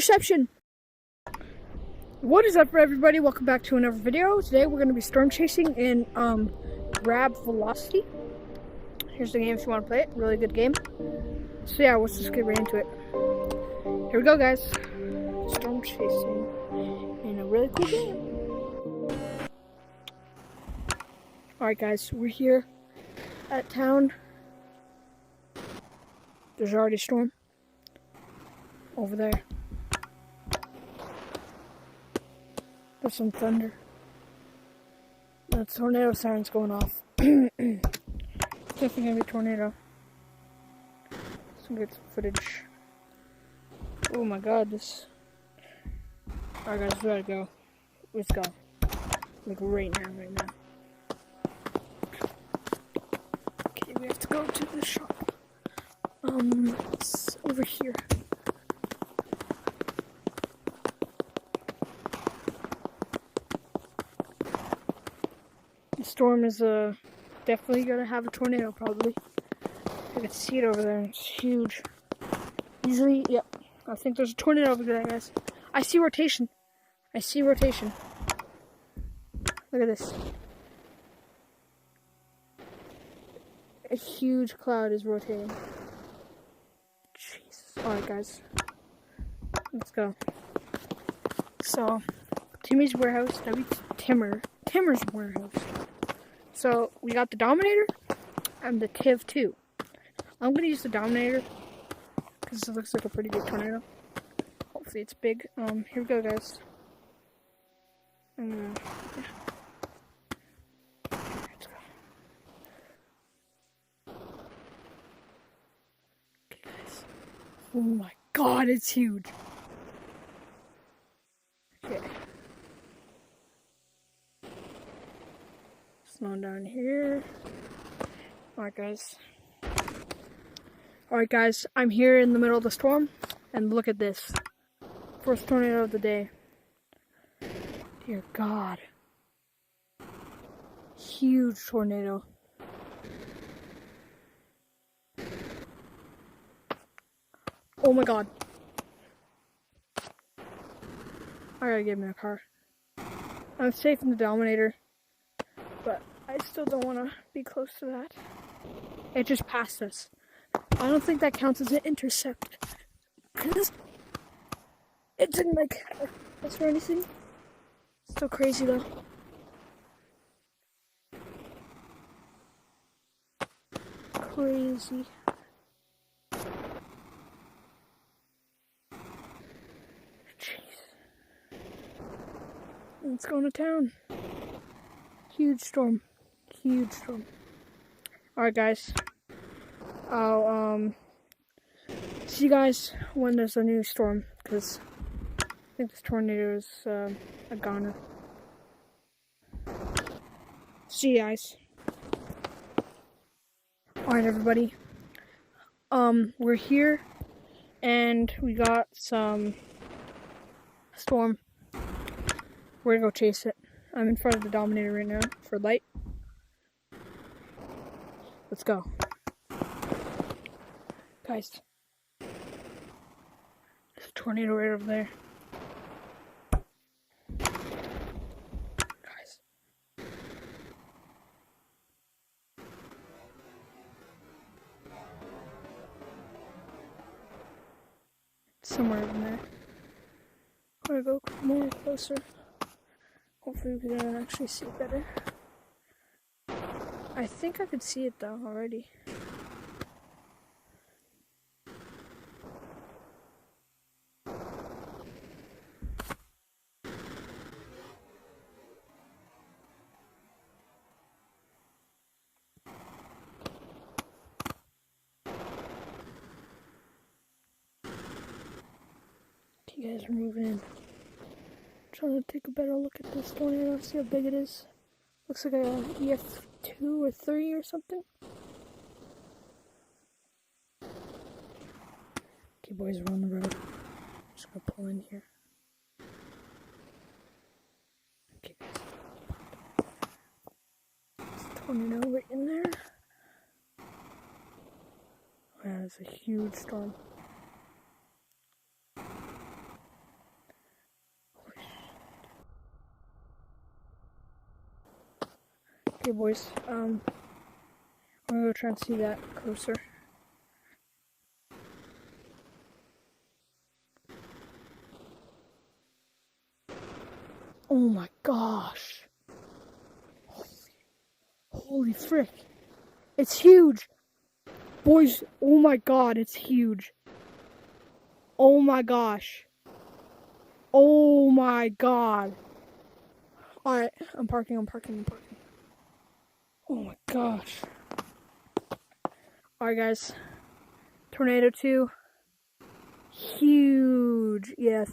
Interception! What is up, everybody? Welcome back to another video. Today we're going to be storm chasing in Grab Velocity. Here's the game if you want to play it. Really good game. So yeah, let's just get right into it. Here we go, guys. Storm chasing in a really cool game. Alright guys, we're here at town. There's already a storm over there. There's some thunder. The tornado siren's going off. Definitely gonna be a tornado. Let's get some footage. Oh my god, this. Alright guys, we gotta go. Let's go. Like right now. Okay, we have to go to the shop. It's over here. The storm is definitely gonna have a tornado, probably. I can see it over there. It's huge. Easily, yep. I think there's a tornado over there, guys. I see rotation. Look at this. A huge cloud is rotating. Jesus. Alright, guys. Let's go. So, Timmy's warehouse. Timmer's warehouse. So, we got the Dominator and the Tiv 2. I'm going to use the Dominator because it looks like a pretty big tornado. Hopefully it's big. Here we go, guys. Yeah. Let's go. Okay, guys. Oh my god, it's huge. Okay. Slowing down here. Alright guys, I'm here in the middle of the storm, and look at this. First tornado of the day. Dear God. Huge tornado. Oh my god. I gotta get in a car. I'm safe in the Dominator, but I still don't want to be close to that. It just passed us. I don't think that counts as an intercept, because it didn't like us or anything. Still crazy though. Crazy. Jeez. Let's go to town. Huge storm. Alright guys. I'll see you guys when there's a new storm, because I think this tornado is a goner. See you guys. Alright everybody. We're here and we got some storm. We're gonna go chase it. I'm in front of the Dominator right now for light. Let's go. Guys. There's a tornado right over there. Guys. Somewhere in there. I'm gonna go more closer. Hopefully we can actually see it better. I think I could see it though already. You guys are moving in. Trying to take a better look at this tornado, see how big it is. Looks like a EF2 or 3 or something. Okay boys, we're on the road. Just gonna pull in here. Okay guys. There's a tornado right in there. Wow, it's a huge storm. Okay, boys. I'm gonna go try and see that closer. Oh my gosh. Holy frick. It's huge. Boys, oh my god, it's huge. Oh my gosh. Oh my god. Alright, I'm parking. Oh my gosh. Alright guys. Tornado 2. Huge. Yeah,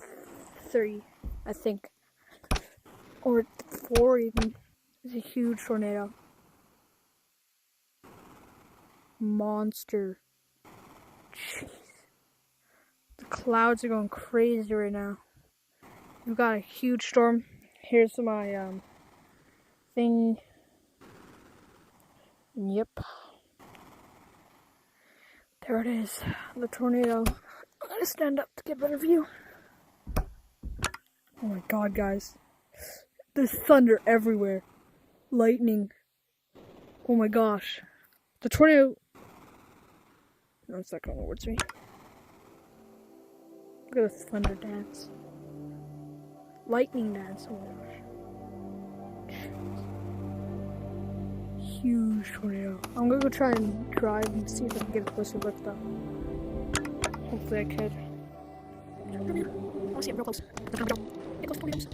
3, I think. Or 4 even. It's a huge tornado. Monster. Jeez. The clouds are going crazy right now. We've got a huge storm. Here's my thing. Yep. There it is. The tornado. I'm gonna stand up to get a better view. Oh my god, guys. There's thunder everywhere. Lightning. Oh my gosh. The tornado. No, it's not going towards me. Look at the thunder dance. Lightning dance. Oh my gosh. Huge tornado. I'm gonna go try and drive and see if I can get a closer look though. Hopefully I could. I want to see it real close. Get close to tornadoes.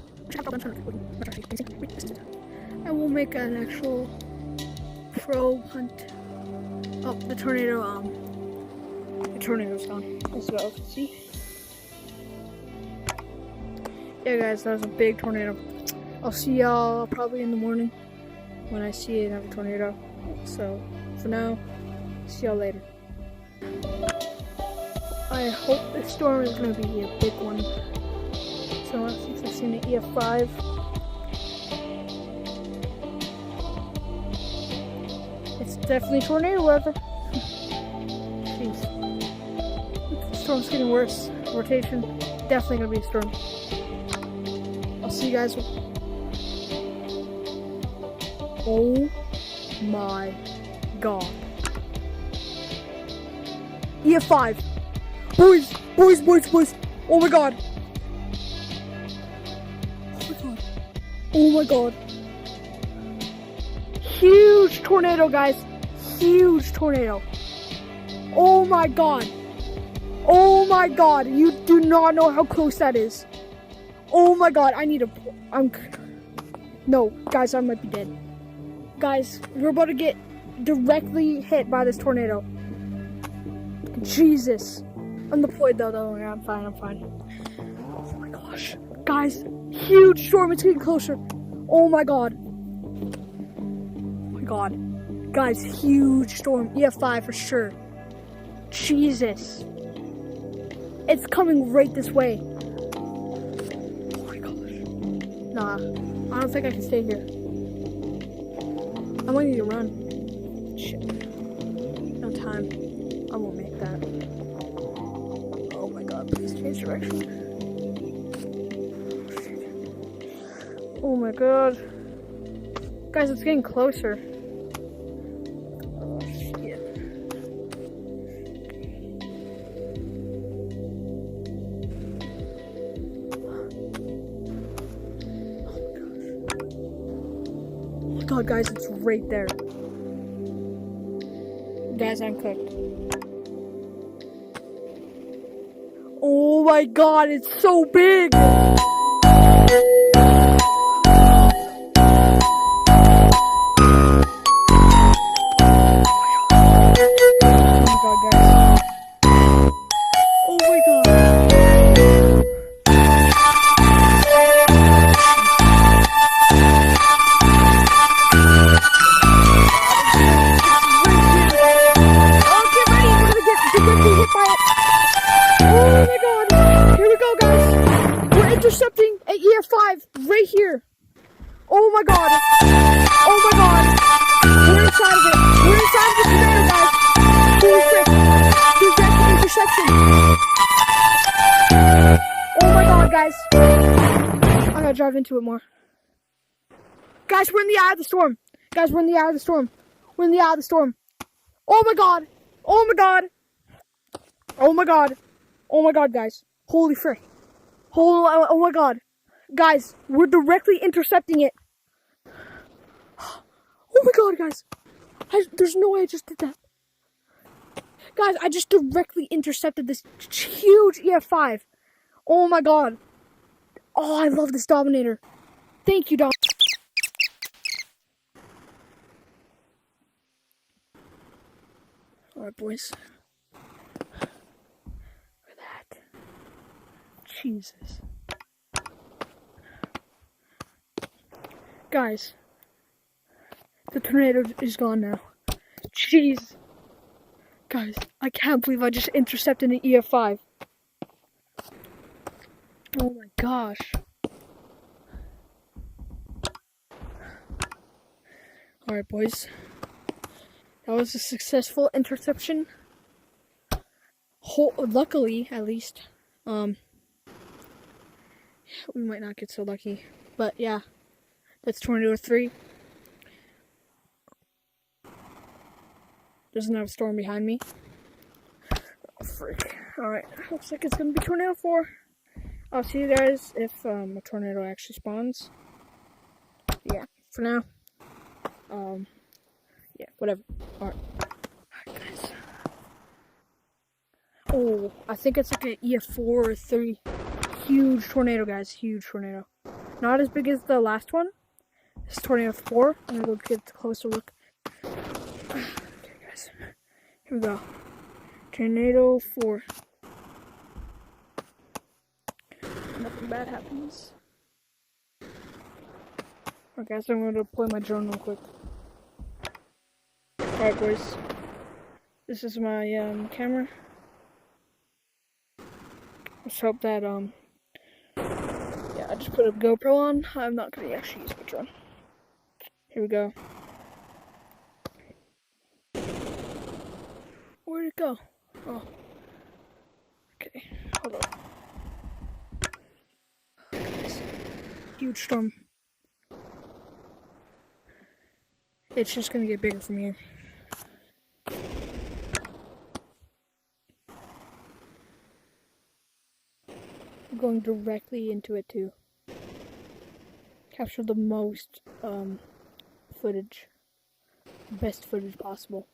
I will make an actual pro hunt. Oh, the tornado, the tornado's gone. That's what I can see. Yeah guys, that was a big tornado. I'll see y'all probably in the morning when I see another tornado. So, for now, see y'all later. I hope this storm is going to be a big one. So, since I've seen the EF5, it's definitely tornado weather. Jeez. The storm's getting worse. Rotation, definitely going to be a storm. I'll see you guys. Oh my god. EF5. Boys. Oh my god. Oh my god. Huge tornado, guys. Huge tornado. Oh my god. Oh my god. You do not know how close that is. Oh my god. No, guys, I might be dead. Guys, we're about to get directly hit by this tornado. Jesus. I'm deployed though, I'm fine. Oh my gosh. Guys, huge storm, it's getting closer. Oh my god. Oh my god. Guys, huge storm. EF5 for sure. Jesus. It's coming right this way. Oh my gosh. Nah, I don't think I can stay here. I might need to run. Shit. No time. I won't make that. Oh my god, please change direction. Oh my god. Guys, it's getting closer. Oh shit. Oh my god, guys, it's right there. Guys, I'm cooked. Oh my god, it's so big! Oh my god, guys. Oh my god. Intercepting at EF5 right here. Oh my god. Oh my god. We're inside of it. We're inside of the tornado, guys. Holy frick. Dude, that's the interception. Oh my god, guys. I gotta drive into it more. Guys, we're in the eye of the storm. Guys, we're in the eye of the storm. We're in the eye of the storm. Oh my god. Oh my god. Oh my god. Oh my god, guys. Holy frick. Oh my god. Guys, we're directly intercepting it. Oh my god, guys. There's no way I just did that. Guys, I just directly intercepted this huge EF5. Oh my god. Oh, I love this Dominator. Thank you, Dom. Alright, boys. Look at that. Jesus. Guys, the tornado is gone now. Jeez. Guys, I can't believe I just intercepted an EF5. Oh my gosh. Alright, boys. That was a successful interception. Luckily, at least. We might not get so lucky. But yeah, that's Tornado 3. There's another storm behind me. Oh, frick. Alright, looks like it's gonna be Tornado 4. I'll see you guys if a tornado actually spawns. Yeah, for now. Yeah, whatever. Alright, guys. Oh, I think it's like an EF4 or 3. Huge tornado, guys. Huge tornado. Not as big as the last one. This is Tornado 4. I'm gonna go get a closer look. Okay, guys. Here we go. Tornado 4. Nothing bad happens. Alright, guys, I'm going to deploy my drone real quick. Alright, boys. This is my camera. Let's hope that yeah, I just put a GoPro on. I'm not going to actually use my drone. Here we go. Where'd it go? Oh. Okay, hold on. Huge storm. It's just gonna get bigger from here. I'm going directly into it to capture the most footage, best footage possible.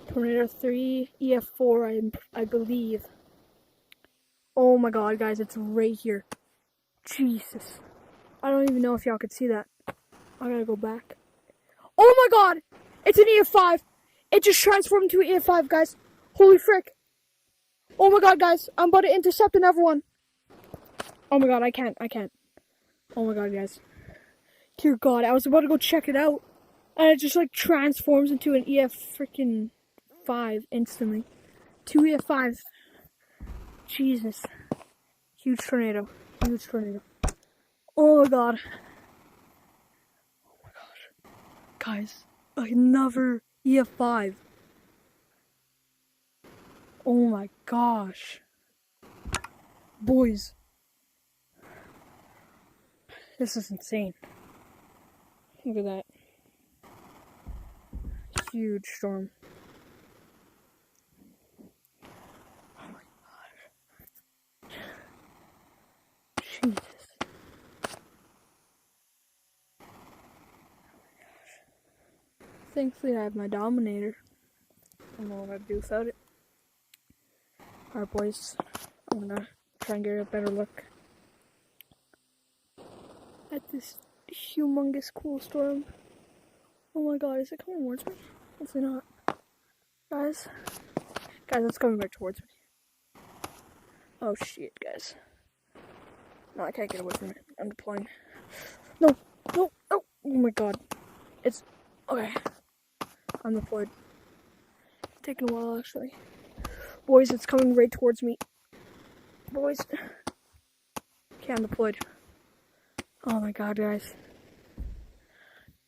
Tornado 3, EF4, I believe. Oh my god, guys, it's right here. Jesus. I don't even know if y'all could see that. I gotta go back. Oh my god! It's an EF5! It just transformed into an EF5, guys. Holy frick. Oh my god, guys. I'm about to intercept another one. Oh my god, I can't. Oh my god, guys. Dear god, I was about to go check it out. And it just like transforms into an EF5 instantly. 2 EF5s. Jesus. Huge tornado. Huge tornado. Oh my god. Oh my gosh. Guys, another EF5. Oh my gosh. Boys. This is insane. Look at that. Huge storm. Oh my gosh. Jesus. Thankfully, I have my Dominator. I don't know what I'd do without it. Alright, boys. I'm gonna try and get a better look at this humongous cool storm. Oh my god, is it coming towards me? Hopefully not. Guys, it's coming right towards me. Oh shit, guys. No, I can't get away from it. I'm deploying. No. Oh my god. It's okay. I'm deployed. Taking a while, actually. Boys, it's coming right towards me. Boys. Okay, I'm deployed. Oh my god, guys.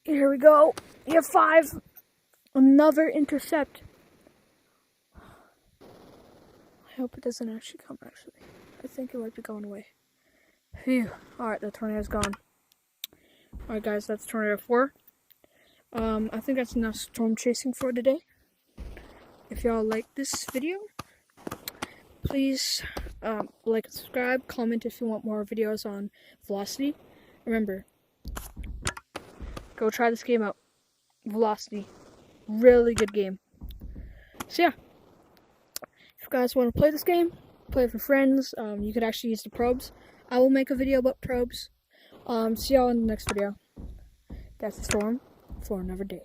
Here we go. EF5. Another intercept. I hope it doesn't actually come, actually. I think it might be going away. Phew. Alright, the tornado's gone. Alright, guys, that's Tornado 4. I think that's enough storm chasing for today. If y'all like this video, please like and subscribe, comment if you want more videos on Velocity. Remember, go try this game out. Velocity. Really good game. So yeah, if you guys want to play this game, play it with friends. You could actually use the probes. I will make a video about probes. See y'all in the next video. That's the storm for another day.